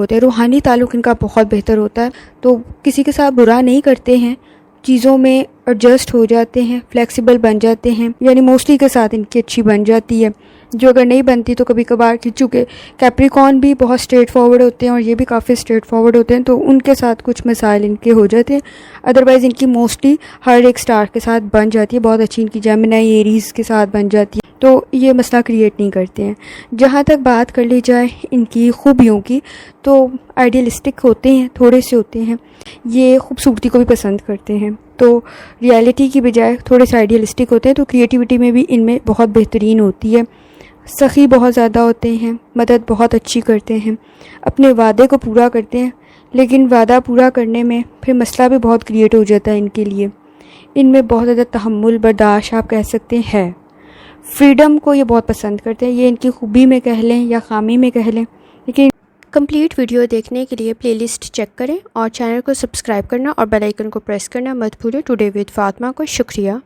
होते हैं। रूहानी ताल्लुक़ इनका बहुत बेहतर होता है, तो किसी के साथ बुरा नहीं करते हैं, चीज़ों में एडजस्ट हो जाते हैं, फ्लेक्सिबल बन जाते हैं, यानी मोस्टली के साथ इनकी अच्छी बन जाती है। जो अगर नहीं बनती तो कभी कभार, चूँकि कैप्रिकॉर्न भी बहुत स्ट्रेट फॉरवर्ड होते हैं और ये भी काफ़ी स्ट्रेट फॉरवर्ड होते हैं, तो उनके साथ कुछ मसाइल इनके हो जाते हैं। अदरवाइज़ इनकी मोस्टली हर एक स्टार के साथ बन जाती है, बहुत अच्छी इनकी जेमिनी एरीज़ के साथ बन जाती है, तो ये मसला क्रिएट नहीं करते हैं। जहाँ तक बात कर ली जाए इनकी खूबियों की, तो आइडियलिस्टिक होते हैं, थोड़े से होते हैं, ये खूबसूरती को भी पसंद करते हैं, तो रियलिटी की बजाय थोड़े से आइडियलिस्टिक होते हैं, तो क्रिएटिविटी में भी इनमें बहुत बेहतरीन होती है। सखी बहुत ज़्यादा होते हैं, मदद बहुत अच्छी करते हैं, अपने वादे को पूरा करते हैं, लेकिन वादा पूरा करने में फिर मसला भी बहुत क्रिएट हो जाता है इनके लिए। इनमें बहुत ज़्यादा तहम्मुल, बर्दाश्त आप कह सकते हैं। फ्रीडम को ये बहुत पसंद करते हैं, ये इनकी खूबी में कह लें या ख़ामी में कह लें। लेकिन कंप्लीट वीडियो देखने के लिए प्लेलिस्ट चेक करें और चैनल को सब्सक्राइब करना और बेल आइकन को प्रेस करना मत भूलें। टुडे विद फातिमा को शुक्रिया।